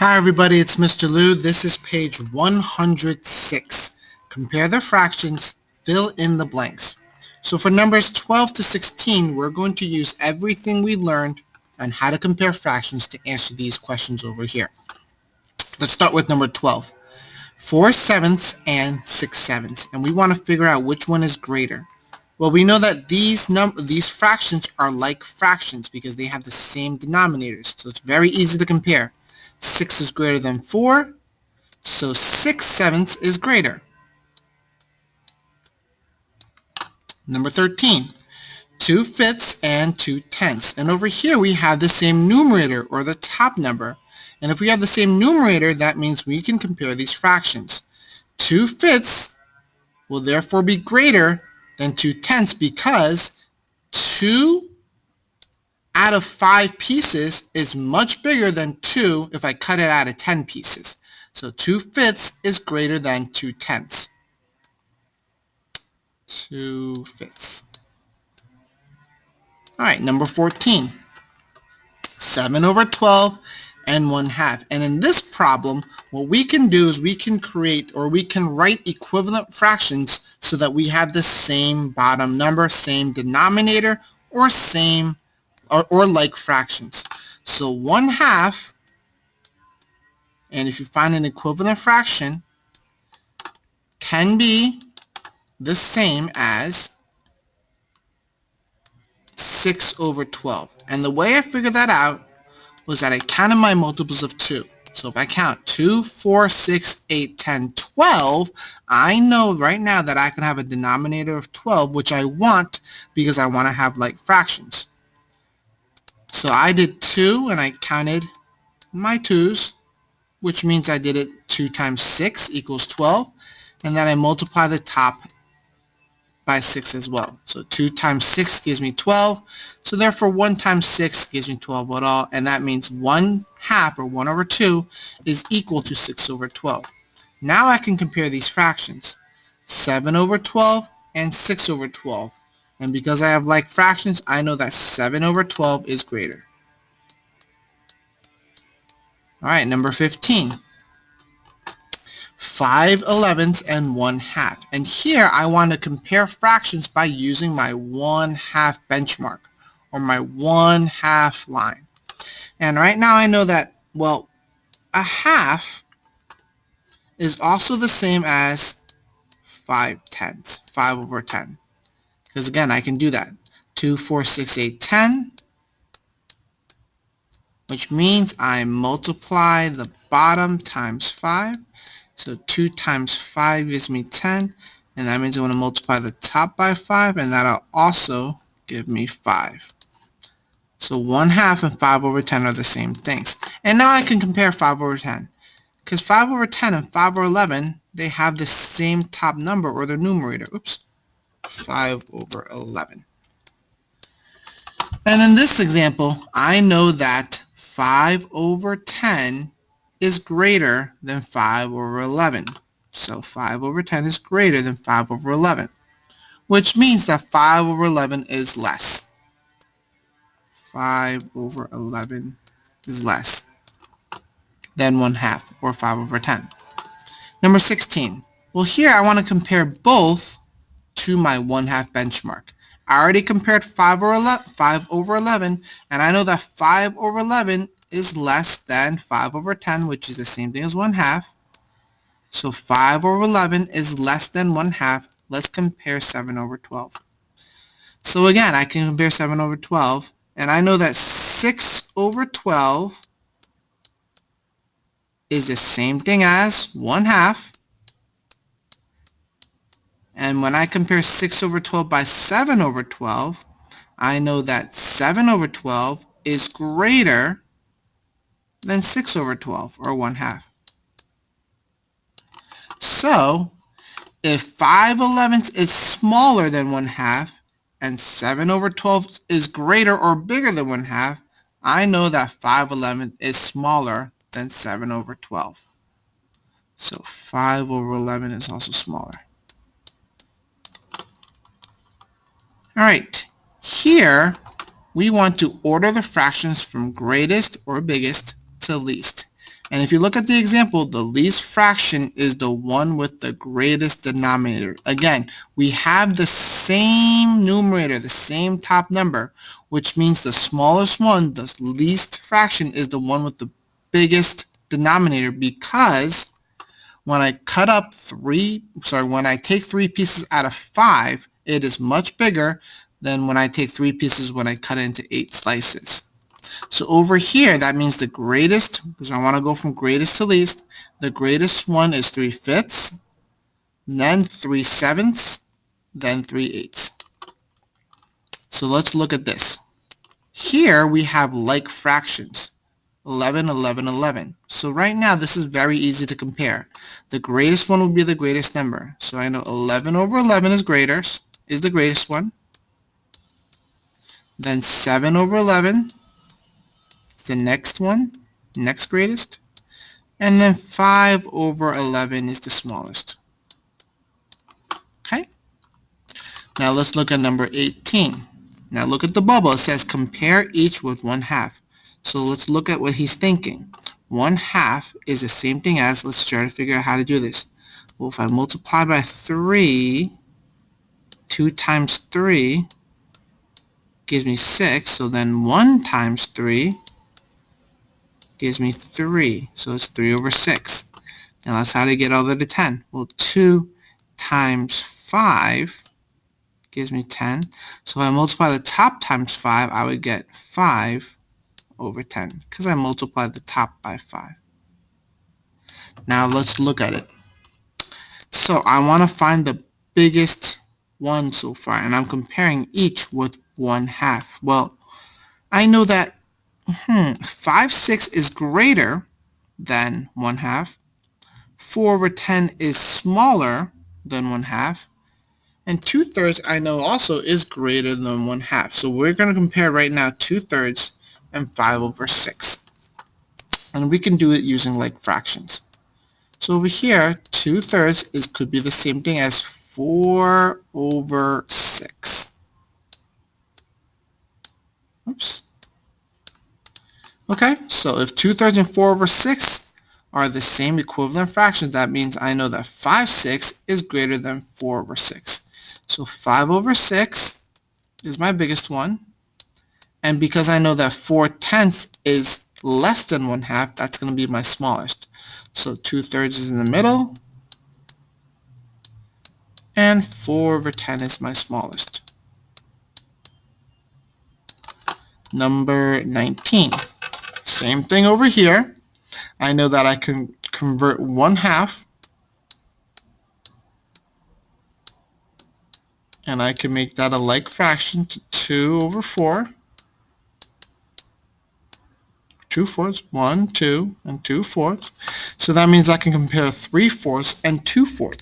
Hi everybody, it's Mr. Liu. This is page 106. Compare the fractions, fill in the blanks. So for numbers 12 to 16, we're going to use everything we learned on how to compare fractions to answer these questions over here. Let's start with number 12. 4/7 and 6/7, and we want to figure out which one is greater. Well, we know that these fractions are like fractions because they have the same denominators, so it's very easy to compare. 6 is greater than 4, so 6/7 is greater. Number 13, 2/5 and 2/10, and over here we have the same numerator, or the top number, and if we have the same numerator, that means we can compare these fractions. 2/5 will therefore be greater than 2/10 because 2 out of 5 pieces is much bigger than 2 if I cut it out of 10 pieces. So 2/5 is greater than 2/10. 2/5. Alright, number 14. 7/12 and 1/2. And in this problem, what we can do is we can write equivalent fractions so that we have the same bottom number, same denominator, or same or like fractions. So 1/2, and if you find an equivalent fraction, can be the same as 6/12. And the way I figured that out was that I counted my multiples of 2. So if I count 2, 4, 6, 8, 10, 12, I know right now that I can have a denominator of 12, which I want because I want to have like fractions. So I did 2 and I counted my 2's, which means I did it 2 times 6 equals 12, and then I multiply the top by 6 as well. So 2 times 6 gives me 12, so therefore 1 times 6 gives me 12 at all, and that means 1/2, or 1/2, is equal to 6/12. Now I can compare these fractions, 7/12 and 6/12, and because I have like fractions, I know that 7/12 is greater. Alright, number 15. 5/11 and 1/2. And here I want to compare fractions by using my 1/2 benchmark, or my 1/2 line. And right now I know that, well, a half is also the same as 5/10, 5/10. Because again, I can do that. 2, 4, 6, 8, 10, which means I multiply the bottom times 5. So 2 times 5 gives me 10, and that means I want to multiply the top by 5, and that'll also give me 5. So 1/2 and 5/10 are the same things. And now I can compare 5/10, because 5/10 and 5/11, they have the same top number, or the numerator. Oops, 5/11. And in this example, I know that 5/10 is greater than 5/11. So 5/10 is greater than 5/11, which means that 5/11 is less. 5/11 is less than 1/2, or 5/10. Number 16. Well, here I want to compare both to my 1/2 benchmark. I already compared 5/11, and I know that 5/11 is less than 5/10, which is the same thing as 1/2. So 5/11 is less than 1/2. Let's compare 7/12. So again, I can compare 7/12, and I know that 6/12 is the same thing as 1/2. And when I compare 6/12 by 7/12, I know that 7/12 is greater than 6/12, or 1/2. So if 5/11 is smaller than 1/2 and 7/12 is greater or bigger than 1/2, I know that 5/11 is smaller than 7/12. So 5/11 is also smaller. Alright, here we want to order the fractions from greatest or biggest to least. And if you look at the example, the least fraction is the one with the greatest denominator. Again, we have the same numerator, the same top number, which means the smallest one, the least fraction, is the one with the biggest denominator, because when I when I take 3 pieces out of 5, it is much bigger than when I take 3 pieces when I cut it into 8 slices. So over here, that means the greatest, because I want to go from greatest to least, the greatest one is 3/5, then 3/7, then 3/8. So let's look at this. Here we have like fractions, 11, 11, 11. So right now this is very easy to compare. The greatest one will be the greatest number. So I know 11 over 11 is the greatest one. Then 7 over 11 is the next one, next greatest. And then 5 over 11 is the smallest. Okay? Now let's look at number 18. Now look at the bubble. It says compare each with 1/2. So let's look at what he's thinking. 1/2 is the same thing as, let's try to figure out how to do this. Well, if I multiply by 3, 2 times 3 gives me 6. So then 1 times 3 gives me 3. So it's 3 over 6. Now that's how to get all the way to 10. Well, 2 times 5 gives me 10. So if I multiply the top times 5, I would get 5 over 10, because I multiplied the top by 5. Now let's look at it. So I want to find the biggest one so far, and I'm comparing each with 1/2. Well, I know that 5/6 is greater than 1/2. 4 over 10 is smaller than 1/2. And 2/3 I know also is greater than 1/2. So we're going to compare right now 2/3 and 5 over 6. And we can do it using like fractions. So over here, 2/3 could be the same thing as 4 over 6. Oops. Okay, so if 2/3 and 4 over 6 are the same equivalent fractions, that means I know that 5/6 is greater than 4 over 6. So 5 over 6 is my biggest one. And because I know that 4/10 is less than 1/2, that's going to be my smallest. So 2/3 is in the middle, and 4 over 10 is my smallest. Number 19. Same thing over here. I know that I can convert 1/2, and I can make that a like fraction to 2 over 4. 2/4, 1, 2, and 2/4. So that means I can compare 3/4 and 2/4.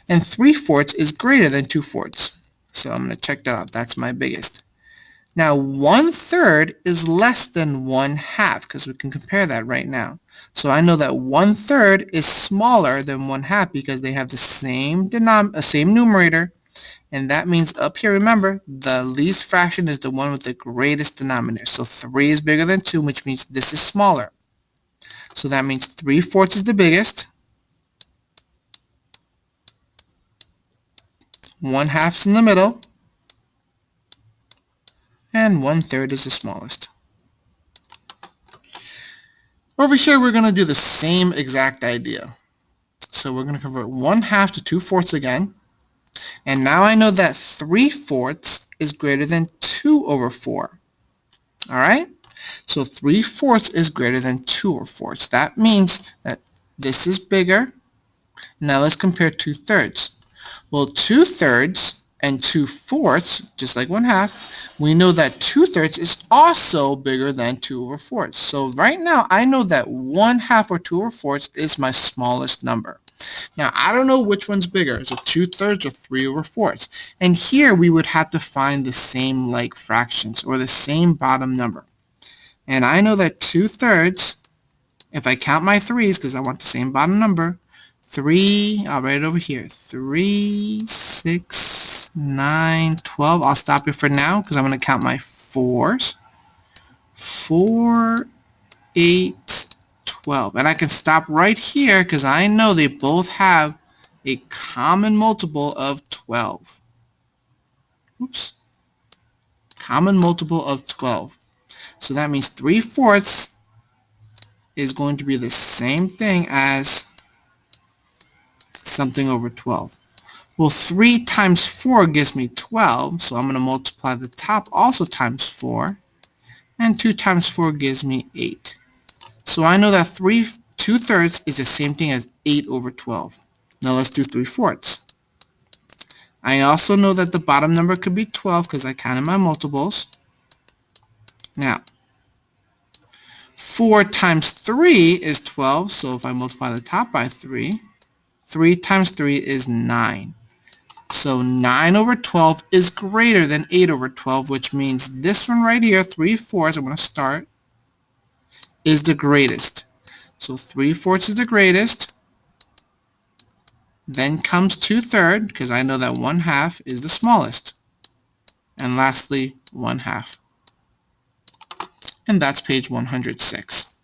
And 3/4 is greater than 2/4. So I'm going to check that out. That's my biggest. Now 1/3 is less than 1/2, because we can compare that right now. So I know that 1/3 is smaller than 1/2 because they have the same numerator. And that means up here, remember, the least fraction is the one with the greatest denominator. So 3 is bigger than 2, which means this is smaller. So that means 3/4 is the biggest. 1/2 is in the middle. And 1/3 is the smallest. Over here, we're going to do the same exact idea. So we're going to convert 1/2 to 2/4 again. And now I know that 3/4 is greater than 2 over 4. All right? So 3/4 is greater than 2 over 4. So that means that this is bigger. Now let's compare 2/3. Well, 2/3 and 2/4, just like 1/2, we know that 2/3 is also bigger than 2 over 4. So right now I know that 1/2 or 2 over 4 is my smallest number. Now, I don't know which one's bigger, is it 2/3 or 3 over 4? And here we would have to find the same like fractions, or the same bottom number. And I know that 2/3, if I count my 3's, because I want the same bottom number, 3, I'll write it over here, 3, 6, 9, 12. I'll stop it for now, because I'm going to count my 4's. 4, 8, 12. And I can stop right here because I know they both have a common multiple of 12. Oops. Common multiple of 12. So that means 3/4 is going to be the same thing as something over 12. Well, 3 times 4 gives me 12, so I'm going to multiply the top also times 4. And 2 times 4 gives me 8. So I know that 2/3 is the same thing as 8 over 12. Now let's do 3/4. I also know that the bottom number could be 12 because I counted my multiples. Now, 4 times 3 is 12, so if I multiply the top by 3, 3 times 3 is 9. So 9 over 12 is greater than 8 over 12, which means this one right here, 3/4, I'm going to start, is the greatest. So 3/4 is the greatest. Then comes 2/3, because I know that 1/2 is the smallest. And lastly, 1/2. And that's page 106.